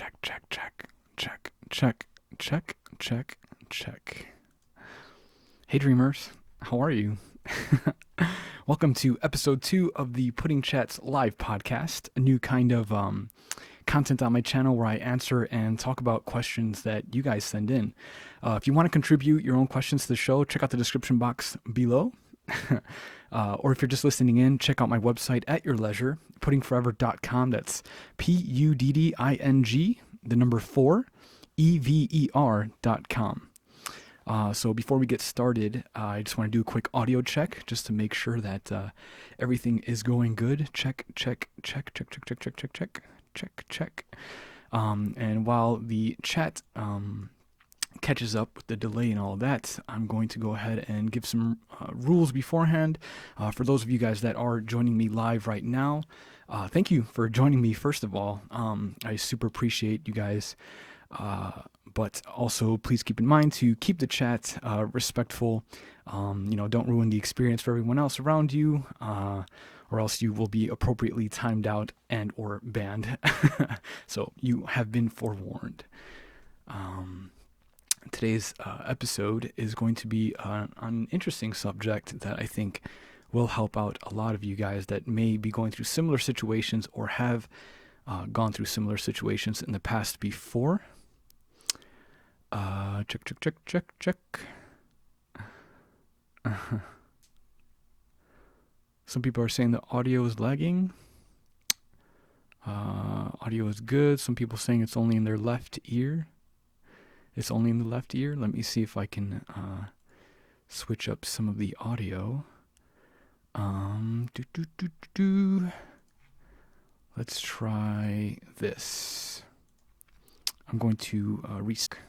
check, check, check, check, check, check, check, check. Hey dreamers, how are you? Welcome to episode 2 of the PuddingChats live podcast, a new kind of content on my channel where I answer and talk about questions that you guys send in. If you want to contribute your own questions to the show, check out the description box below. Or if you're just listening in, check out my website at your leisure, puddingforever.com. That's PUDDING, the number 4, EVER.com. So before we get started, I just want to do a quick audio check just to make sure that everything is going good. Check, check, check, check, check, check, check, check, check, check, check. And while the chat catches up with the delay and all of that, I'm going to go ahead and give some rules beforehand. For those of you guys that are joining me live right now, thank you for joining me, first of all. I super appreciate you guys. But also, please keep in mind to keep the chat respectful. Don't ruin the experience for everyone else around you, or else you will be appropriately timed out and or banned. So you have been forewarned. Today's episode is going to be on an interesting subject that I think will help out a lot of you guys that may be going through similar situations or have gone through similar situations in the past before. Check, check, check, check, check. Some people are saying the audio is lagging. Audio is good. Some people saying it's only in their left ear. It's only in the left ear. Let me see if I can switch up some of the audio. Let's try this. I'm going to restart.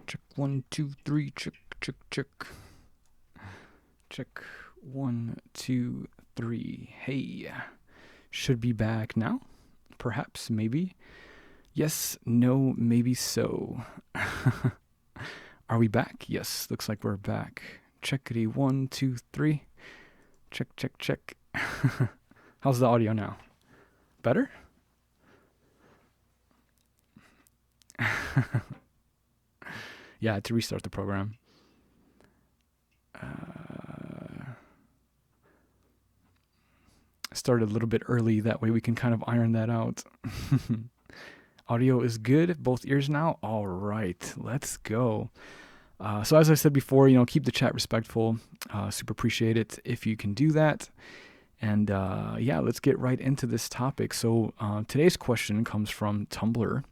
Check 1, 2, 3. Check, check, check. Check 1, 2, 3. Hey, should be back now. Perhaps, maybe. Yes, no, maybe so. Are we back? Yes, looks like we're back. Checkity 1, 2, 3. Check, check, check. How's the audio now? Better? Yeah, I had to restart the program. Started a little bit early, that way we can kind of iron that out. Audio is good, both ears now. All right, let's go. So as I said before, keep the chat respectful. Super appreciate it if you can do that. And let's get right into this topic. So today's question comes from Tumblr.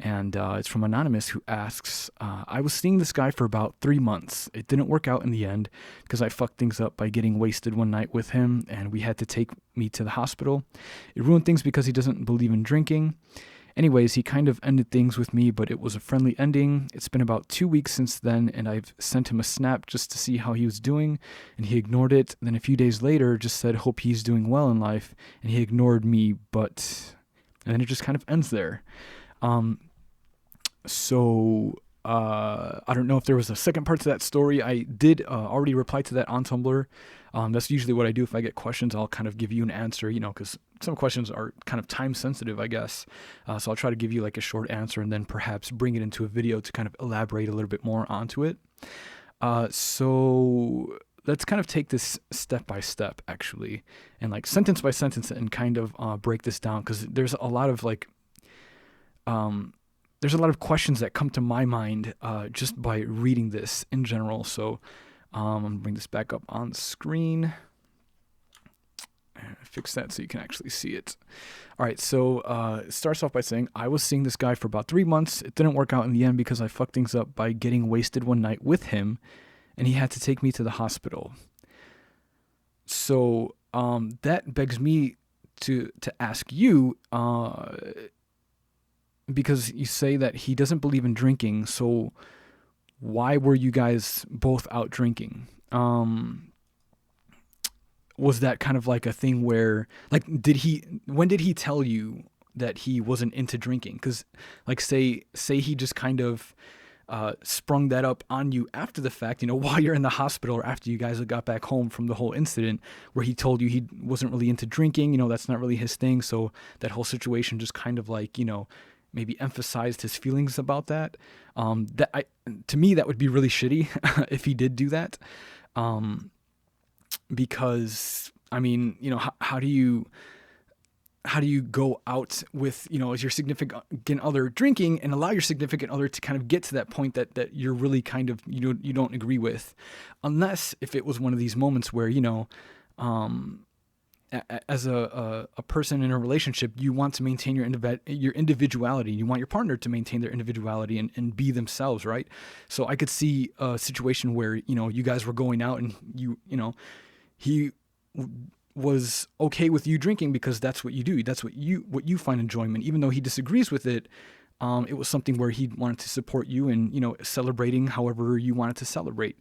And it's from Anonymous, who asks, I was seeing this guy for about 3 months. It didn't work out in the end because I fucked things up by getting wasted one night with him, and we had to take me to the hospital. It ruined things because he doesn't believe in drinking. Anyways, he kind of ended things with me, but it was a friendly ending. It's been about 2 weeks since then, and I've sent him a snap just to see how he was doing, and he ignored it. Then a few days later, just said, hope he's doing well in life, and he ignored me, and then it just kind of ends there. I don't know if there was a second part to that story. I did already reply to that on Tumblr. That's usually what I do. If I get questions, I'll kind of give you an answer, because some questions are kind of time sensitive, I guess. So I'll try to give you like a short answer and then perhaps bring it into a video to kind of elaborate a little bit more onto it. So let's kind of take this step by step, actually, and like sentence by sentence and kind of break this down, because there's a lot of questions that come to my mind just by reading this in general. So I'm going to bring this back up on the screen. Fix that so you can actually see it. All right, so it starts off by saying, I was seeing this guy for about 3 months. It didn't work out in the end because I fucked things up by getting wasted one night with him, and he had to take me to the hospital. So that begs me to ask you, because you say that he doesn't believe in drinking, so why were you guys both out drinking? Was that kind of like a thing where, like, when did he tell you that he wasn't into drinking? Because, like, say he just kind of sprung that up on you after the fact, while you're in the hospital or after you guys got back home from the whole incident, where he told you he wasn't really into drinking, that's not really his thing. So that whole situation just kind of like, maybe emphasized his feelings about that. To me, that would be really shitty if he did do that. Because I mean, how do you go out with, as your significant other drinking and allow your significant other to kind of get to that point that you're really kind of, you don't agree with, unless if it was one of these moments where, as a person in a relationship, you want to maintain your individuality. You want your partner to maintain their individuality and be themselves, right? So I could see a situation where, you guys were going out and he was okay with you drinking because that's what you do. That's what you find enjoyment. Even though he disagrees with it, it was something where he wanted to support you and, celebrating however you wanted to celebrate.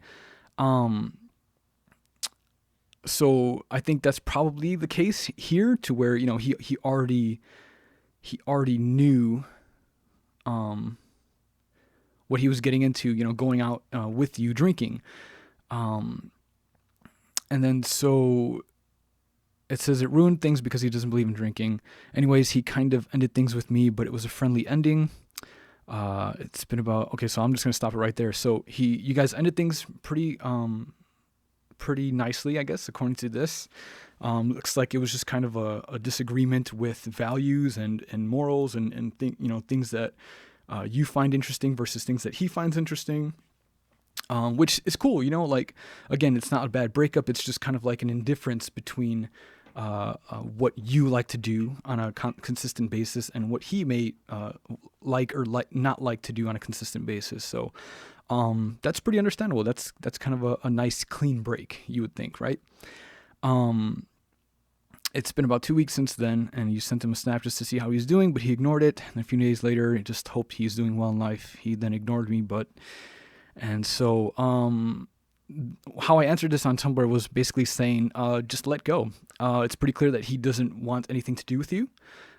So I think that's probably the case here, to where, he already knew, what he was getting into, going out, with you drinking. And then so it says it ruined things because he doesn't believe in drinking. Anyways, he kind of ended things with me, but it was a friendly ending. It's been about, okay, so I'm just going to stop it right there. So you guys ended things pretty nicely, I guess, according to this. Looks like it was just kind of a disagreement with values and morals and things that you find interesting versus things that he finds interesting. Which is cool, like, again, it's not a bad breakup. It's just kind of like an indifference between what you like to do on a consistent basis and what he may like or not like to do on a consistent basis. So that's pretty understandable. That's kind of a nice clean break, you would think, right? It's been about 2 weeks since then, and you sent him a snap just to see how he's doing, but he ignored it. And a few days later, he just hoped he's doing well in life. He then ignored me, and so how I answered this on Tumblr was basically saying, just let go. It's pretty clear that he doesn't want anything to do with you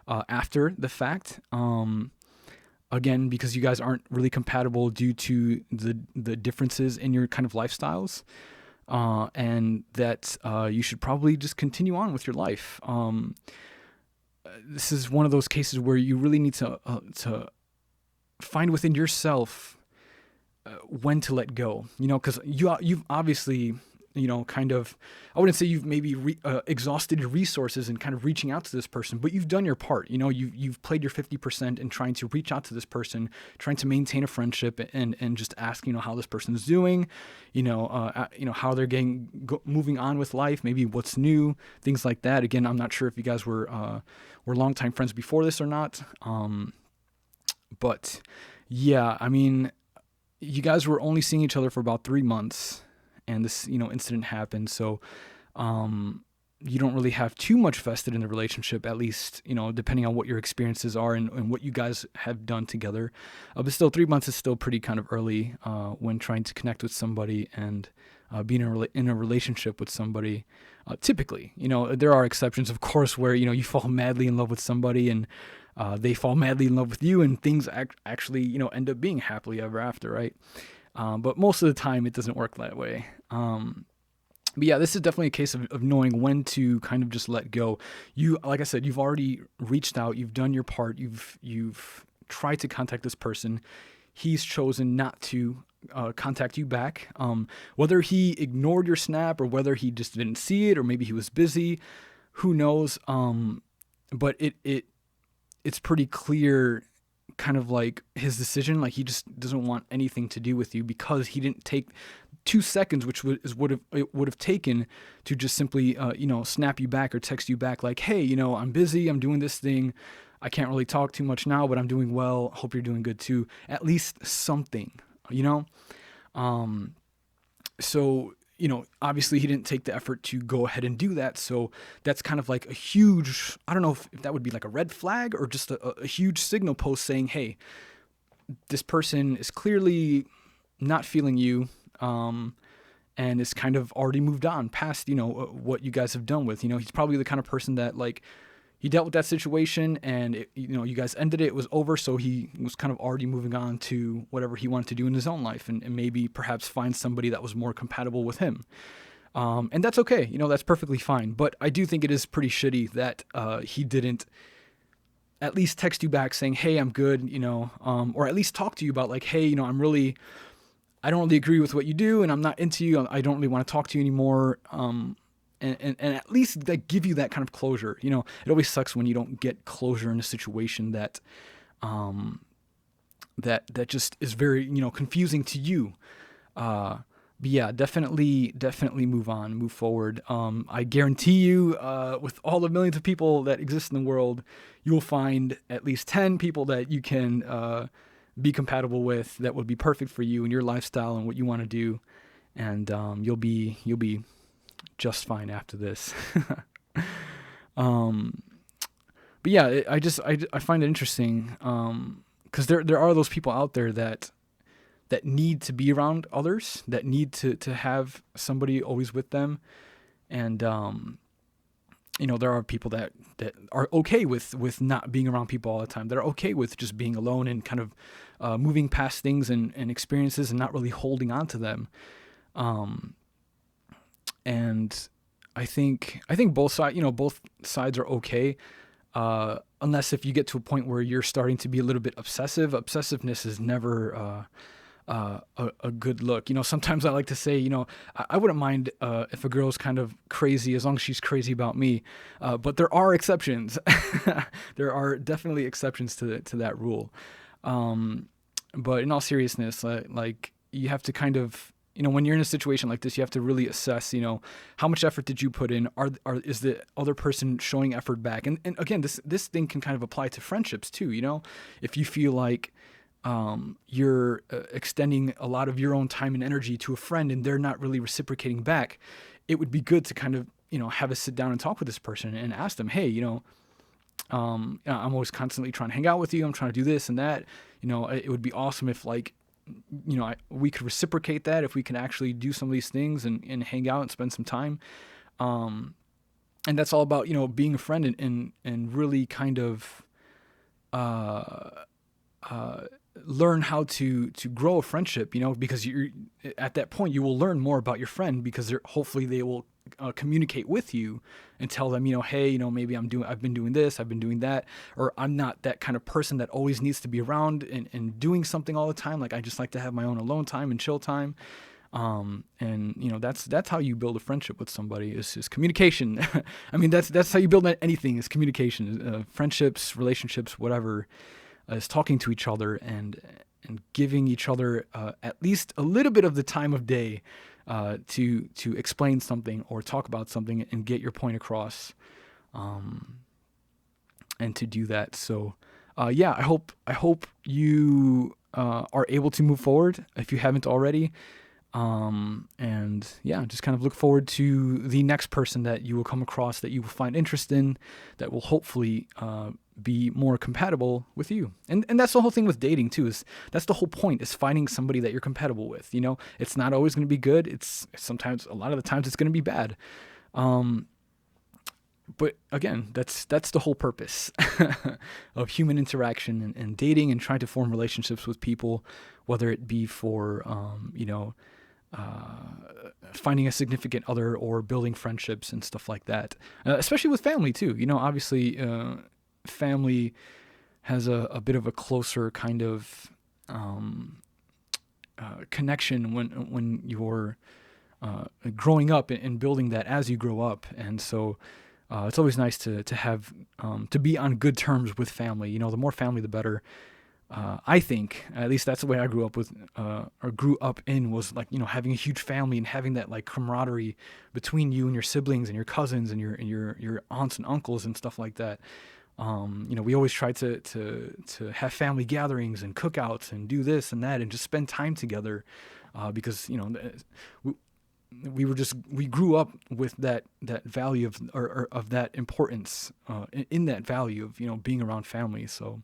after the fact. Again, because you guys aren't really compatible due to the differences in your kind of lifestyles, and that you should probably just continue on with your life. This is one of those cases where you really need to find within yourself when to let go, because you've obviously, kind of, I wouldn't say you've maybe exhausted your resources in kind of reaching out to this person, but you've done your part. You've played your 50% in trying to reach out to this person, trying to maintain a friendship and just ask, how this person is doing, how they're moving on with life, maybe what's new, things like that. Again, I'm not sure if you guys were longtime friends before this or not. But yeah, I mean, you guys were only seeing each other for about 3 months, and this, incident happened. So, you don't really have too much vested in the relationship, at least, depending on what your experiences are and what you guys have done together. But still, 3 months is still pretty kind of early, when trying to connect with somebody and, being in a relationship with somebody. Typically, there are exceptions, of course, where, you fall madly in love with somebody and, they fall madly in love with you, and things actually, end up being happily ever after, right? But most of the time, it doesn't work that way. But yeah, this is definitely a case of knowing when to kind of just let go. Like I said, you've already reached out, you've done your part, you've tried to contact this person. He's chosen not to contact you back. Whether he ignored your snap or whether he just didn't see it or maybe he was busy, who knows? But it's pretty clear, kind of like his decision, like he just doesn't want anything to do with you because he didn't take 2 seconds, which would have taken to just simply, snap you back or text you back like, hey, I'm busy, I'm doing this thing, I can't really talk too much now, but I'm doing well, hope you're doing good too. At least something, So, obviously he didn't take the effort to go ahead and do that. So that's kind of like a huge, I don't know if that would be like a red flag or just a huge signal post saying, hey, this person is clearly not feeling you, and is kind of already moved on past, what you guys have done with, he's probably the kind of person that, like, he dealt with that situation, and you guys ended it. It was over, so he was kind of already moving on to whatever he wanted to do in his own life, and maybe perhaps find somebody that was more compatible with him. And that's okay. That's perfectly fine. But I do think it is pretty shitty that he didn't at least text you back saying, "Hey, I'm good," or at least talk to you about like, "Hey, I don't really agree with what you do, and I'm not into you. I don't really want to talk to you anymore." And at least like give you that kind of closure. It always sucks when you don't get closure in a situation that that just is very confusing to you. But yeah, definitely move on, move forward. I guarantee you, with all the millions of people that exist in the world, you'll find at least 10 people that you can be compatible with, that would be perfect for you and your lifestyle and what you want to do, and you'll be just fine after this. But yeah, I find it interesting, because there are those people out there that need to be around others, that need to have somebody always with them, and there are people that are okay with not being around people all the time. They're okay with just being alone and kind of moving past things and experiences and not really holding on to them. And I think both sides are okay, unless if you get to a point where you're starting to be a little bit obsessive. Obsessiveness is never a good look. Sometimes I like to say, I wouldn't mind if a girl's kind of crazy, as long as she's crazy about me. But there are exceptions. There are definitely exceptions to that rule. But in all seriousness, like you have to kind of, when you're in a situation like this, you have to really assess, how much effort did you put in? Is the other person showing effort back? And again, this thing can kind of apply to friendships too. If you feel like you're extending a lot of your own time and energy to a friend and they're not really reciprocating back, it would be good to kind of, have a sit down and talk with this person and ask them, "Hey, I'm always constantly trying to hang out with you. I'm trying to do this and that. It would be awesome if we could reciprocate that, if we can actually do some of these things and hang out and spend some time." And that's all about, being a friend and really kind of, learn how to grow a friendship, because you're at that point, you will learn more about your friend, because hopefully they will communicate with you and tell them, "Hey, maybe I've been doing this, I've been doing that, or I'm not that kind of person that always needs to be around and doing something all the time. Like I just like to have my own alone time and chill time." And that's how you build a friendship with somebody, is communication. I mean, that's how you build anything, is communication. Friendships, relationships, whatever, is talking to each other and giving each other at least a little bit of the time of day to explain something or talk about something and get your point across, and to do that. So yeah, I hope you are able to move forward if you haven't already. And yeah, just kind of look forward to the next person that you will come across that you will find interest in, that will hopefully be more compatible with you. And that's the whole thing with dating too, is that's the whole point, is finding somebody that you're compatible with. It's not always going to be good. It's sometimes, a lot of the times, it's going to be bad. But again, that's the whole purpose of human interaction and dating and trying to form relationships with people, whether it be for, finding a significant other or building friendships and stuff like that, especially with family too. Obviously, family has a bit of a closer kind of connection when you're growing up and building that as you grow up. And so it's always nice to have to be on good terms with family. The more family, the better. I think, at least that's the way I grew up with, or grew up in, was like, having a huge family and having that like camaraderie between you and your siblings and your cousins and your aunts and uncles and stuff like that. We always try to have family gatherings and cookouts and do this and that and just spend time together, because we grew up with that value of that importance, in that value of being around family. So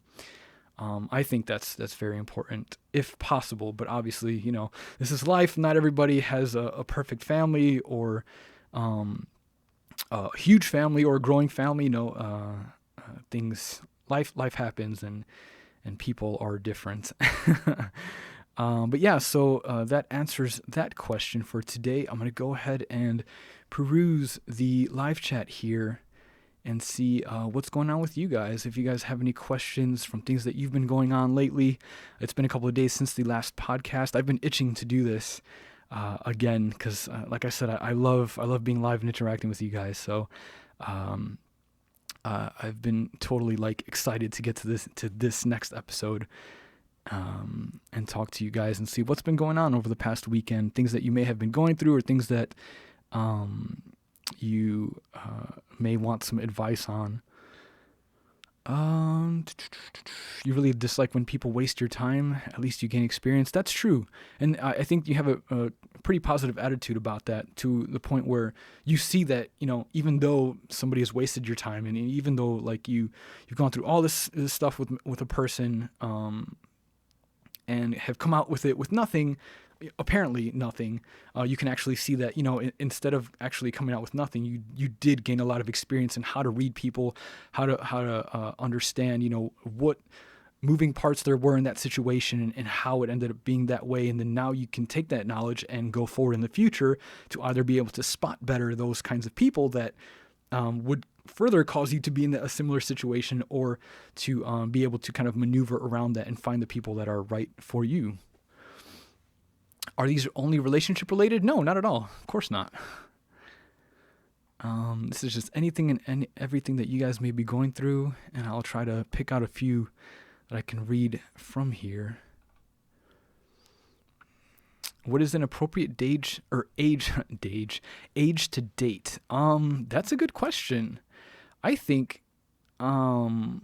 I think that's very important if possible. But obviously, this is life. Not everybody has a perfect family or a huge family or a growing family. life happens, and people are different. But yeah, so that answers that question for today. I'm going to go ahead and peruse the live chat here and see what's going on with you guys. If you guys have any questions from things that you've been going on lately. It's been a couple of days since the last podcast. I've been itching to do this again because, like I said, I love being live and interacting with you guys. So I've been totally excited to get to this next episode. And talk to you guys and see what's been going on over the past weekend, things that you may have been going through, or things that you may want some advice on. You really dislike when people waste your time. At least you gain experience. That's true. And I think you have a pretty positive attitude about that, to the point where you see that, even though somebody has wasted your time, and even though you've gone through all this stuff with a person, and have come out with it with nothing, apparently nothing, you can actually see that, instead of actually coming out with nothing, you did gain a lot of experience in how to read people, how to understand, what moving parts there were in that situation, and how it ended up being that way. And then now you can take that knowledge and go forward in the future to either be able to spot better those kinds of people that would further cause you to be in a similar situation, or to be able to kind of maneuver around that and find the people that are right for you. Are these only relationship related? No, not at all. Of course not. This is just anything and everything that you guys may be going through, and I'll try to pick out a few that I can read from here. What is an appropriate age to date? That's a good question. I think that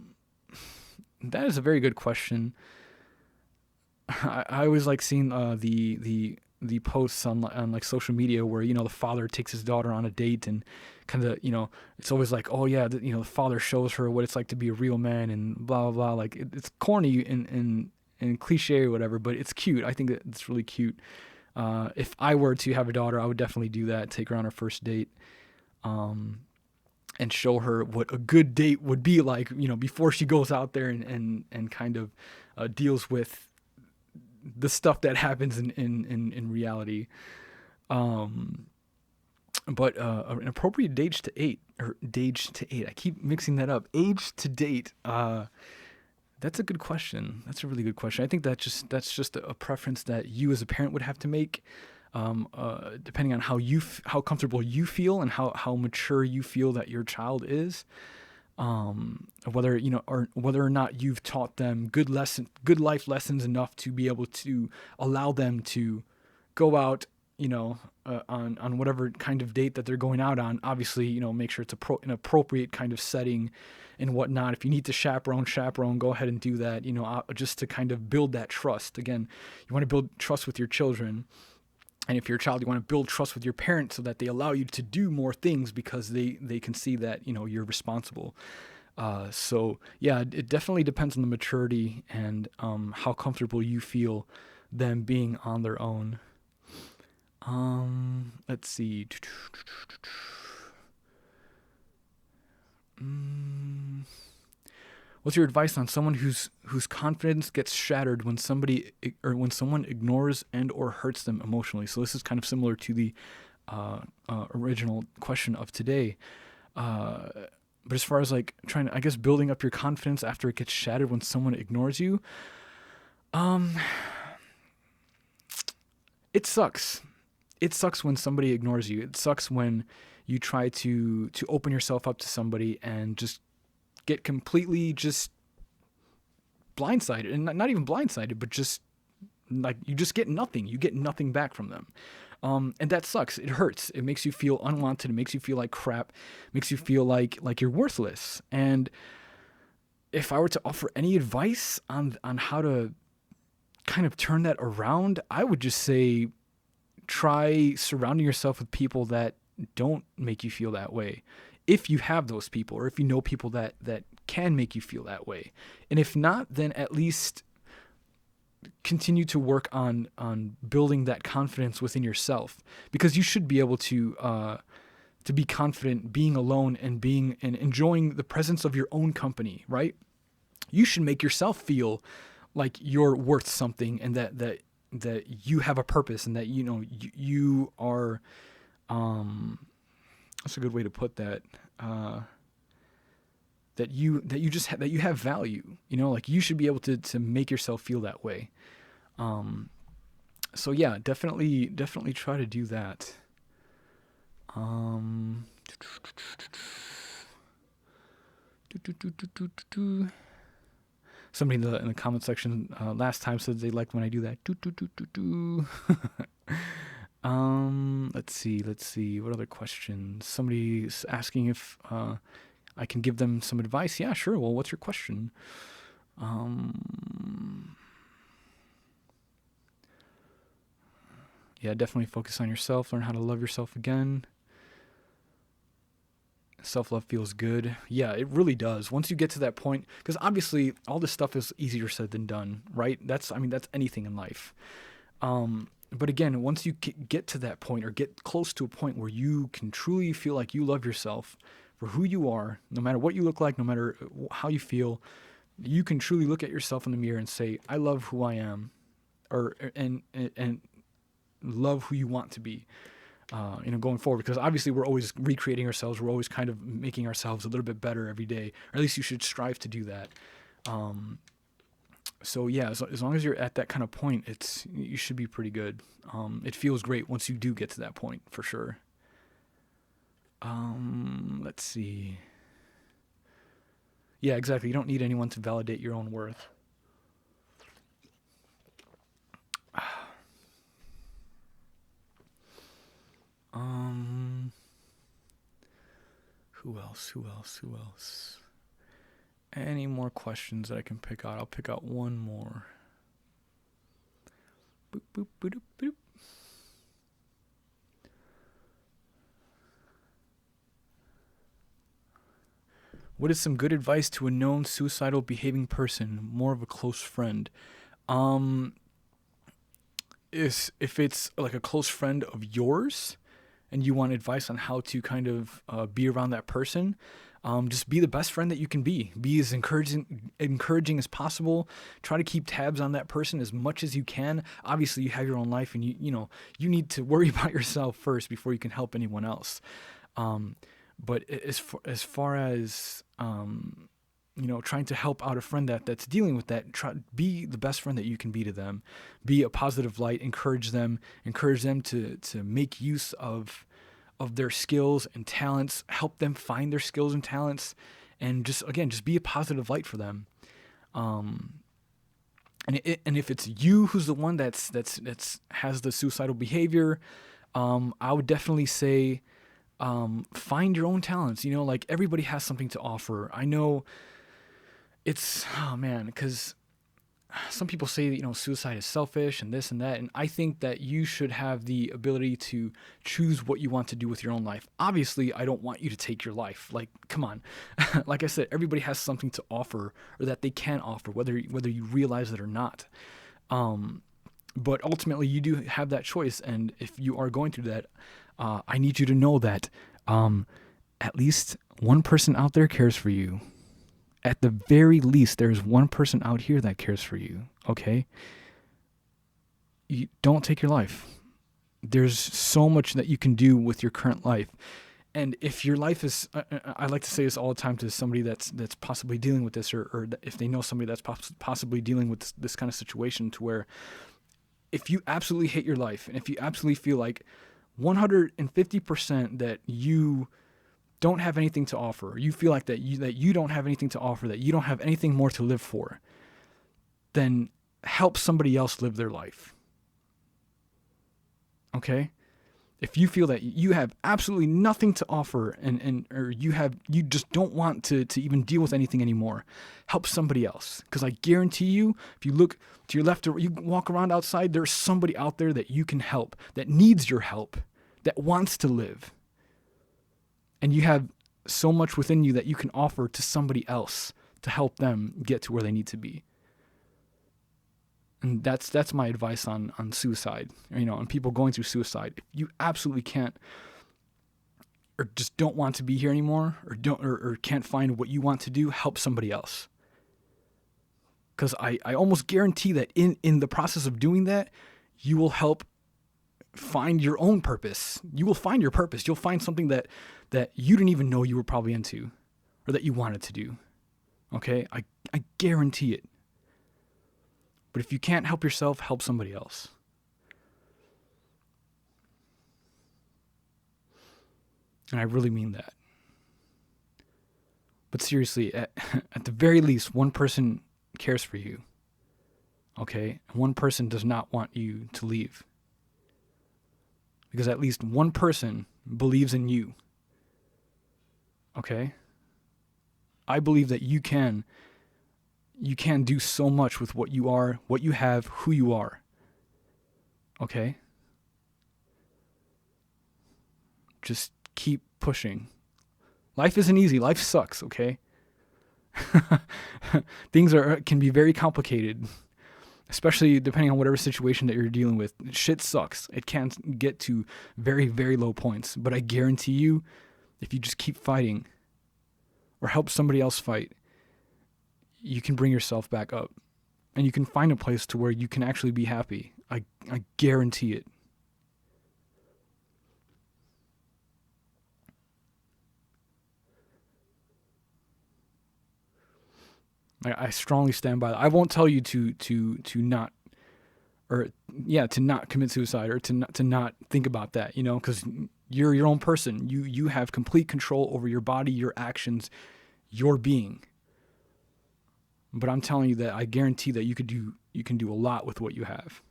is a very good question. I always like seeing the posts on social media where the father takes his daughter on a date, and kind of it's always like, oh yeah, the father shows her what it's like to be a real man, and blah blah blah. It's corny and cliche or whatever, but it's cute. I think that it's really cute. If I were to have a daughter, I would definitely do that. Take her on her first date, and show her what a good date would be like, before she goes out there and kind of deals with the stuff that happens in reality. But an appropriate age to date. I keep mixing that up. Age to date. That's a good question. That's a really good question. I think that's just a preference that you as a parent would have to make, depending on how comfortable you feel and how mature you feel that your child is. Whether or not you've taught them good life lessons enough to be able to allow them to go out, on whatever kind of date that they're going out on. Obviously, make sure it's an appropriate kind of setting and whatnot. If you need to chaperone, go ahead and do that, just to kind of build that trust. Again, you want to build trust with your children. And if you're a child, you want to build trust with your parents so that they allow you to do more things because they can see that, you're responsible. So yeah, it definitely depends on the maturity and how comfortable you feel them being on their own. Let's see. What's your advice on someone whose confidence gets shattered when someone ignores and or hurts them emotionally? So this is kind of similar to the original question of today. But as far as trying to, building up your confidence after it gets shattered when someone ignores you, it sucks. It sucks when somebody ignores you. It sucks when you try to open yourself up to somebody and just get completely just blindsided, and not even blindsided, but just you just get nothing. You get nothing back from them. And that sucks. It hurts. It makes you feel unwanted. It makes you feel like crap. It makes you feel like you're worthless. And if I were to offer any advice on how to kind of turn that around, I would just say try surrounding yourself with people that don't make you feel that way. If you have those people, or if you know people that can make you feel that way. And if not, then at least continue to work on building that confidence within yourself, because you should be able to to be confident being alone and enjoying the presence of your own company, right? You should make yourself feel like you're worth something, and that you have a purpose, and that you are that's a good way to put that, that you have value, like you should be able to make yourself feel that way. So yeah, definitely try to do that. Somebody in the comment section last time said they liked when I do that. Let's see. What other questions? Somebody's asking if I can give them some advice. Yeah, sure. Well, what's your question? Yeah, definitely focus on yourself. Learn how to love yourself again. Self-love feels good. Yeah, it really does. Once you get to that point, because obviously all this stuff is easier said than done, right? That's anything in life. But again, once you get to that point, or get close to a point where you can truly feel like you love yourself for who you are, no matter what you look like, no matter how you feel, you can truly look at yourself in the mirror and say, I love who I am, and love who you want to be. Going forward, because obviously we're always recreating ourselves. We're always kind of making ourselves a little bit better every day, or at least you should strive to do that. So yeah, as long as you're at that kind of point, you should be pretty good. It feels great once you do get to that point, for sure. Let's see. Yeah, exactly. You don't need anyone to validate your own worth. Who else? Any more questions that I can pick out? I'll pick out one more. Boop, boop, boop, boop. What is some good advice to a known suicidal behaving person, more of a close friend? If it's like a close friend of yours, and you want advice on how to kind of be around that person, just be the best friend that you can be. Be as encouraging as possible. Try to keep tabs on that person as much as you can. Obviously, you have your own life, and you need to worry about yourself first before you can help anyone else. But as far as trying to help out a friend that's dealing with that, be the best friend that you can be to them. Be a positive light. Encourage them to make use of their skills and talents. Help them find their skills and talents, and just be a positive light for them. And if it's you who's the one that's has the suicidal behavior, I would definitely say find your own talents. Like everybody has something to offer. I know. Because some people say that, suicide is selfish and this and that. And I think that you should have the ability to choose what you want to do with your own life. Obviously, I don't want you to take your life. Like, come on. Like I said, everybody has something to offer, or that they can offer, whether you realize it or not. But ultimately, you do have that choice. And if you are going through that, I need you to know that at least one person out there cares for you. At the very least, there's one person out here that cares for you, okay? You don't take your life. There's so much that you can do with your current life. And if your life is, I like to say this all the time to somebody that's possibly dealing with this, or if they know somebody that's possibly dealing with this kind of situation, to where if you absolutely hate your life, and if you absolutely feel like 150% that you don't have anything to offer, you feel like that you don't have anything to offer, that you don't have anything more to live for, then help somebody else live their life. Okay? If you feel that you have absolutely nothing to offer, or you just don't want to even deal with anything anymore, help somebody else. Because I guarantee you, if you look to your left, or you walk around outside, there's somebody out there that you can help, that needs your help, that wants to live. And you have so much within you that you can offer to somebody else to help them get to where they need to be. And that's my advice on suicide, on people going through suicide. If you absolutely can't or just don't want to be here anymore, or don't or can't find what you want to do, help somebody else. Because I almost guarantee that in the process of doing that, you will help find your own purpose. You will find your purpose. You'll find something that you didn't even know you were probably into or that you wanted to do. Okay? I guarantee it. But if you can't help yourself, help somebody else. And I really mean that. But seriously, at the very least, one person cares for you. Okay? One person does not want you to leave. Because at least one person believes in you. Okay? I believe that you can do so much with what you are, what you have, who you are. Okay? Just keep pushing. Life isn't easy. Life sucks, okay? Things can be very complicated, especially depending on whatever situation that you're dealing with. Shit sucks. It can get to very, very low points. But I guarantee you, if you just keep fighting or help somebody else fight, you can bring yourself back up. And you can find a place to where you can actually be happy. I guarantee it. I strongly stand by that. I won't tell you to not, or to not commit suicide, or to not think about that, because you're your own person. You have complete control over your body, your actions, your being. But I'm telling you that I guarantee that you can do a lot with what you have.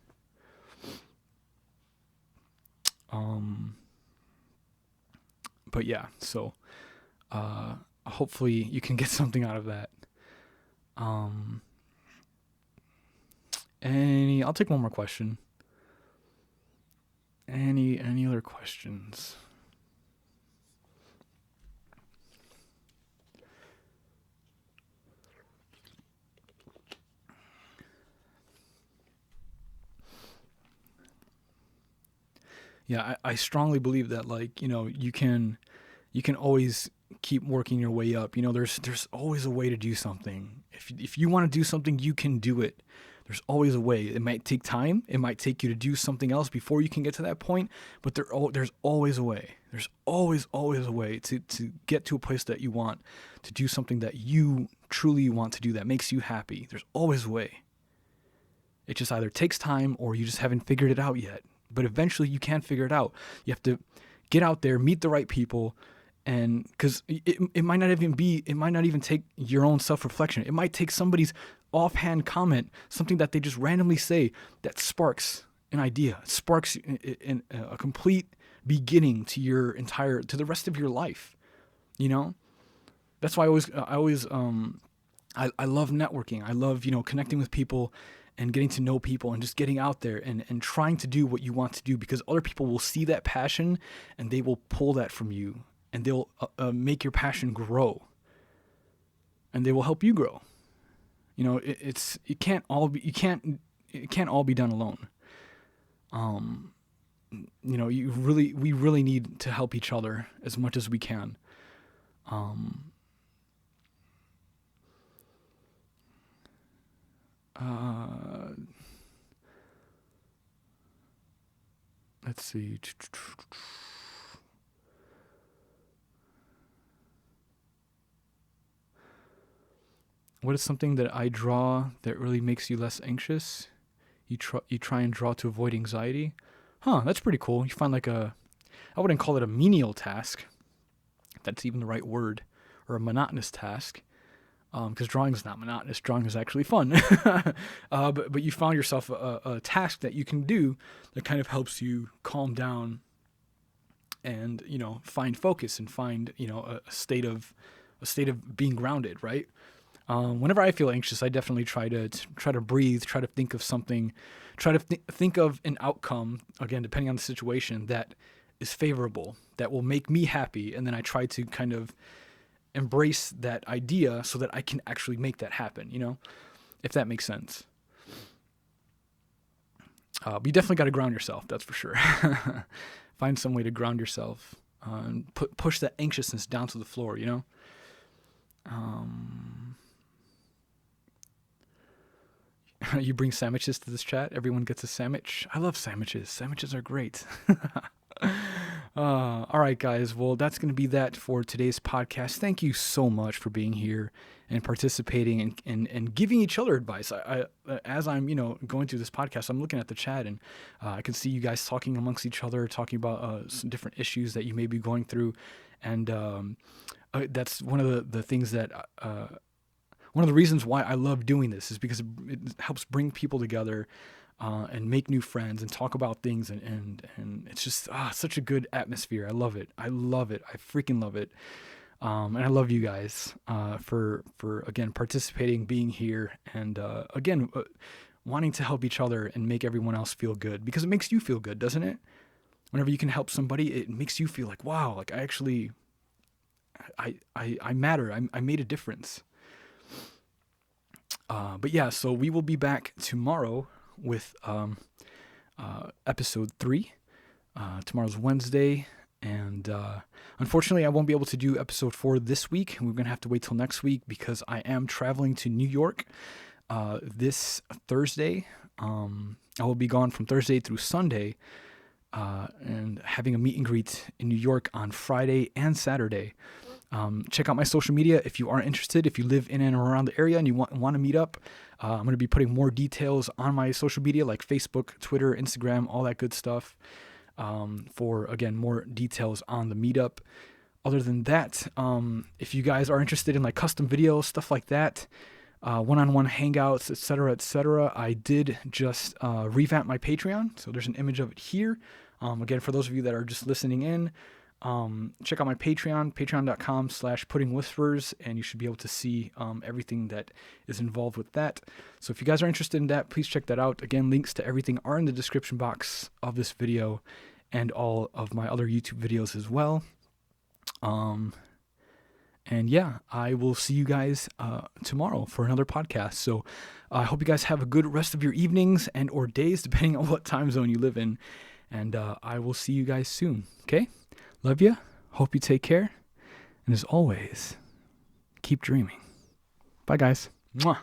But yeah, so hopefully you can get something out of that. I'll take one more question. Any other questions? Yeah, I strongly believe that, you can always keep working your way up. There's always a way to do something. If you want to do something, you can do it. There's always a way. It might take time. It might take you to do something else before you can get to that point, but there's always a way. There's always a way to get to a place that you want, to do something that you truly want to do that makes you happy. There's always a way. It just either takes time or you just haven't figured it out yet. But eventually you can figure it out. You have to get out there, meet the right people, and because it might not even take your own self-reflection. It might take somebody's offhand comment, something that they just randomly say that sparks an idea, sparks a complete beginning to the rest of your life. That's why I love networking. I love, connecting with people and getting to know people and just getting out there and trying to do what you want to do, because other people will see that passion and they will pull that from you, and they'll make your passion grow, and they will help you grow. It can't all be done alone. We really need to help each other as much as we can. Let's see. What is something that I draw that really makes you less anxious? You try and draw to avoid anxiety? That's pretty cool. You find I wouldn't call it a menial task, if that's even the right word, or a monotonous task. Because drawing is not monotonous. Drawing is actually fun. But you found yourself a task that you can do that kind of helps you calm down and, find focus and find, a state of being grounded, right? Whenever I feel anxious, I definitely try to breathe, try to think of something, try to think of an outcome, again, depending on the situation, that is favorable, that will make me happy. And then I try to kind of embrace that idea so that I can actually make that happen, if that makes sense. But you definitely got to ground yourself, that's for sure. Find some way to ground yourself. and push that anxiousness down to the floor, You bring sandwiches to this chat. Everyone gets a sandwich. I love sandwiches. Sandwiches are great. All right, guys. Well, that's going to be that for today's podcast. Thank you so much for being here and participating and giving each other advice. As I'm, going through this podcast, I'm looking at the chat and I can see you guys talking amongst each other, talking about some different issues that you may be going through. And that's one of the things that one of the reasons why I love doing this is because it helps bring people together and make new friends and talk about things. And it's just such a good atmosphere. I love it. I freaking love it. And I love you guys for again, participating, being here, and again, wanting to help each other and make everyone else feel good, because it makes you feel good, doesn't it? Whenever you can help somebody, it makes you feel like, wow, like I actually, I matter. I made a difference. But yeah, so we will be back tomorrow with episode 3. Tomorrow's Wednesday, and unfortunately I won't be able to do episode 4 this week. We're gonna have to wait till next week because I am traveling to New York this Thursday. I will be gone from Thursday through Sunday, and having a meet and greet in New York on Friday and Saturday. Check out my social media if you are interested. If you live in and around the area and you want to meet up, I'm going to be putting more details on my social media like Facebook, Twitter, Instagram, all that good stuff, for, again, more details on the meetup. Other than that, if you guys are interested in like custom videos, stuff like that, one-on-one hangouts, etc., I did just revamp my Patreon. So there's an image of it here. Again, for those of you that are just listening in, check out my Patreon, patreon.com/puddingwhispers, and you should be able to see everything that is involved with that. So if you guys are interested in that, please check that out. Again, links to everything are in the description box of this video and all of my other YouTube videos as well. And yeah, I will see you guys tomorrow for another podcast. So I hope you guys have a good rest of your evenings and or days, depending on what time zone you live in. And I will see you guys soon. Okay? Love you. Hope you take care. And as always, keep dreaming. Bye, guys. Mwah.